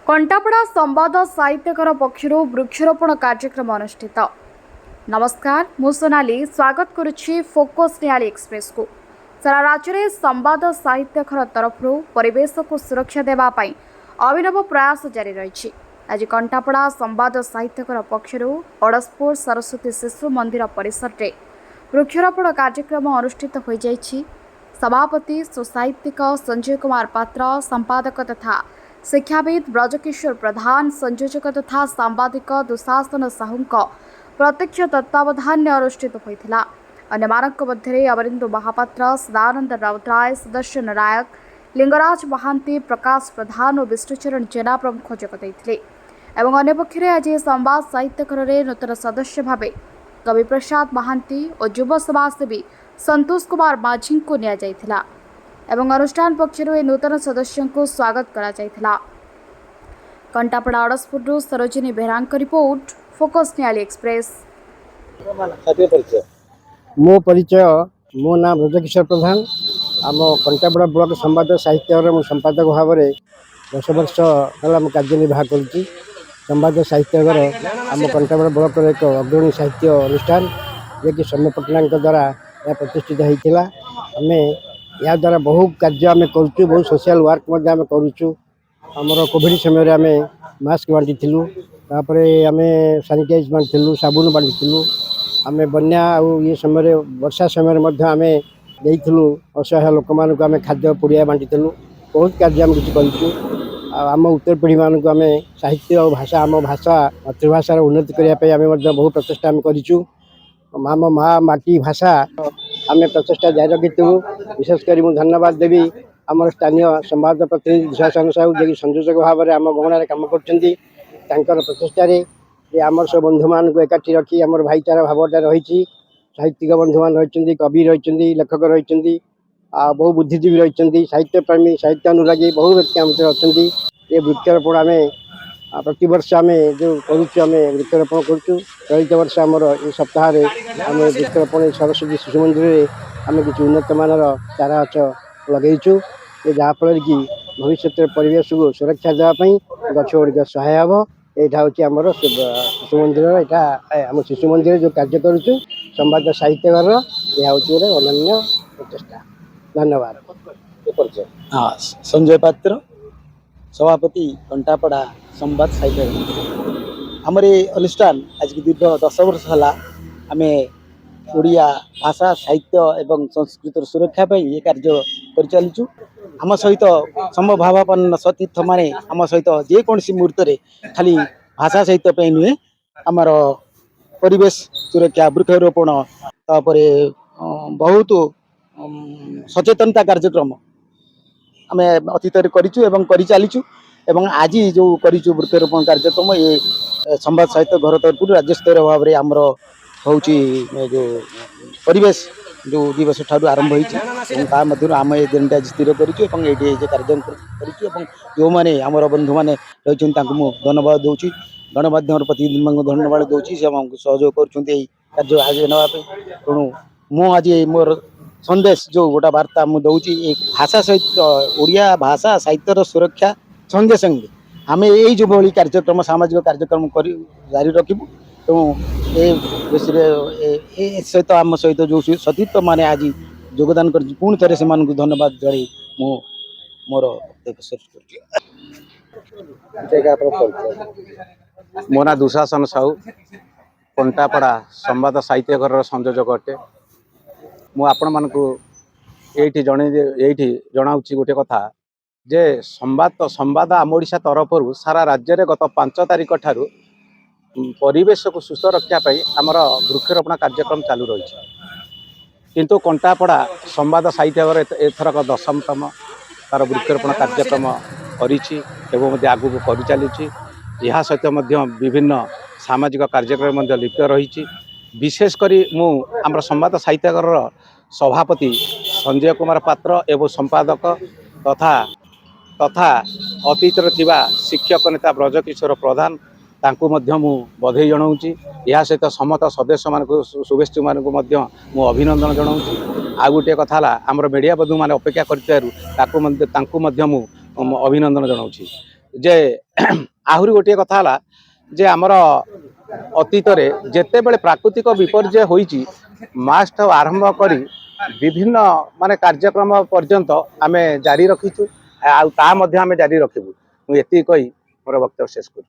कंटापड़ा संवाद साहित्यकर पक्षर वृक्षरोपण कार्यक्रम अनुष्ठित। नमस्कार, मु सोनाली स्वागत करुछि फोकस नियाली एक्सप्रेस को। सारा राज्य में संवाद साहित्यकर तरफ परिवेश को सुरक्षा देवा पई अभिनव प्रयास जारी रही। आज कंटापड़ा संवाद साहित्यकर पक्षर अड़सपुर सरस्वती शिशु मंदिर परिसर में वृक्षरोपण कार्यक्रम अनुष्ठित हो जाइछि। सभापति सुसाहित्यिक संजय कुमार पात्र, संपादक तथा शिक्षाविद ब्रजकिशोर प्रधान, संयोजक तथा सांबादिक दुशासन साहू प्रत्यक्ष तत्वावधान अनुष्ठित होता। अन्यमानक मध्य अमरिंदु महापात्र, सदानंद राउतराय, सुदर्शन नायक, लिंगराज महांती, प्रकाश प्रधान और विष्णुचरण जेना प्रमुख जोगदेइथिले। अन्यपक्षे आज संवाद साहित्यकर नूतन सदस्य भावे कवि प्रसाद महांती और युव समाजसेवी संतोष कुमार माझी को निया जाइथिला एवं अनुष्ठान पक्षर ए नूतन सदस्यों को स्वागत करा जाइथिला। Kantapada Adaspur Sarojini Behera report, focus Niali express. मो परिचय मो ना ब्रजकिशोर प्रधान। आम कंटापड़ा ब्लॉक संवाद साहित्य संपादक भाव में 10 वर्ष है कार्यनिर्वाह कर संवाद साहित्यगर आम कंटापड़ा ब्लॉक एक अग्रणी साहित्य अनुष्ठान जे कि सौम्य पट्टनायक द्वारा यह प्रतिष्ठित होता। आम या द्वारा बहुत कार्य आम करूँ, बहुत सोशल वर्क आम करूँ। आमर कोविड समय आम मास्क बांटी तापर आम सानिटाइज बांटी साबुन बांटी आम बन्या ये समय वर्षा समय आम देलु असहाय लोक मान आम खाद्य पुड़िया बांटी बहुत कार्य आम किसी करूँ। आम उत्तर पीढ़ी मानक आम साहित्य और भाषा आम भाषा मातृभाषार उन्नति करने आम बहुत प्रचेषा आम करूँ। आम माँ माटी भाषा आम प्रचेषा जारी रखी। विशेषकर मुझे धन्यवाद देवी आम स्थानीय संवाद प्रतिनिधि दुशासन साहू जी संयोजक भाव में आम गहणार कम कर प्रचेषार आमर सब बंधु मान को एकाठी रखी आम भाईचारा भावटा रही। साहित्यिक बंधु मान रही, कवि रही, लेखक रही, बहु बुद्धिजीवी रही, साहित्य प्रेमी, साहित्य अनुरागी बहु व्यक्ति आम अच्छा। ये वृक्षरोपण आम प्रति वर्ष आम जो करुँ वृक्षरोपण करुँ। चलित वर्ष आमर ये सप्ताह आम वृक्षरोपण सरस्वती शिशु मंदिर में आम किसी उन्नत मानर चारा गछ लगेचु जहाँफल कि भविष्य परिवेश को सुरक्षा देवाई गछ गुड़िक सहाय हम। यहाँ हूँ आमर शिशु मंदिर, यहाँ आम शिशु मंदिर जो कार्य करुँ संवाद साहित्यकार यह हूँ गोटे अनन्य प्रचेषा। धन्यवाद। हाँ, संजय पात्र, सभापति कंटापड़ा संवाद साहित्य। आमर ये अनुष्ठान आज की दीर्घ 10 वर्ष है आम ओडिया भाषा साहित्य एवं संस्कृत सुरक्षा ये कार्य कर चलुँ। आम सहित समभावापन्न सतीर्थ माने आम सहित जेकोसी मुहूर्त खाली भाषा साहित्य नुहे आमर परिवेश सुरक्षा वृक्षरोपण तापर बहुत सचेतनता कार्यक्रम आम अतीत कर चलीचु। आज जो करूँ वृक्षरोपण कार्यक्रम ये संवाद साहित्य घर तरफ राज्य स्तर भाव में आमर हूँ जो परिवेश जो दिवस ठार आरंभ होती आम ये दिन स्थिर करुँ कार्यक्रम कर जो मैंने आमर बंधु मैंने रही धन्यवाद दूसरी गणमाध्यम प्रतिनिधि धन्यवाद दूसरी से सहयोग कर आगे नापी। तेणु मुझे मोर संदेश जो गोटा वार्ता मुझे दूसरी एक भाषा सहित ओडिया भाषा साहित्यर सुरक्षा संगे संगे आम यही जो भाई कार्यक्रम सामाजिक कार्यक्रम कर जारी रखू। तेणु ये विषय सहित आम सहित जो सतीर्थ मैंने आज योगदान कर पुणी थे से धन्यवाद जन मोर मो ना दुशासन साहू, कंटापड़ा संवाद साहित्यकर संयोजक अटे। मुझे जनाऊँ गोटे कथा जे संवाद आम ओडिशा तरफ सारा राज्य में गत 5 तारिख ठारू परिवेश को सुस्थ रखापी आमर वृक्षरोपण कार्यक्रम चालू रही। किंतु कंटापड़ा संवाद साहित्यगर एथरक 10तम तार वृक्षरोपण कार्यक्रम कर आगू कर चली। यह सहित विभिन्न सामाजिक कार्यक्रम लिप्त रही। विशेषकर आम संवाद साहित्यगर सभापति संजय कुमार पात्र एवं संपादक तथा अतीत शिक्षक नेता ब्रजकिशोर प्रधान तांकु बधाई जनाऊँ। या सहित समस्त सदस्य मान शुभेच्छु मान अभिनंदन जनाऊँ। आ गोटे कथा आमर मीडिया बंधु मैंने अपेक्षा कर अभिनंदन जनाऊँ। जे आहुरी गोटे कथा हला जे आमर अतीतरे जेतेबेले प्राकृतिक विपर्यय होईची मास्ट आरंभ करी विभिन्न माने कार्यक्रम पर्यंत आमे जारी रखीचु आ ता मध्ये आमे जारी रखिबु। एति कही मोर वक्तव्य शेष करू।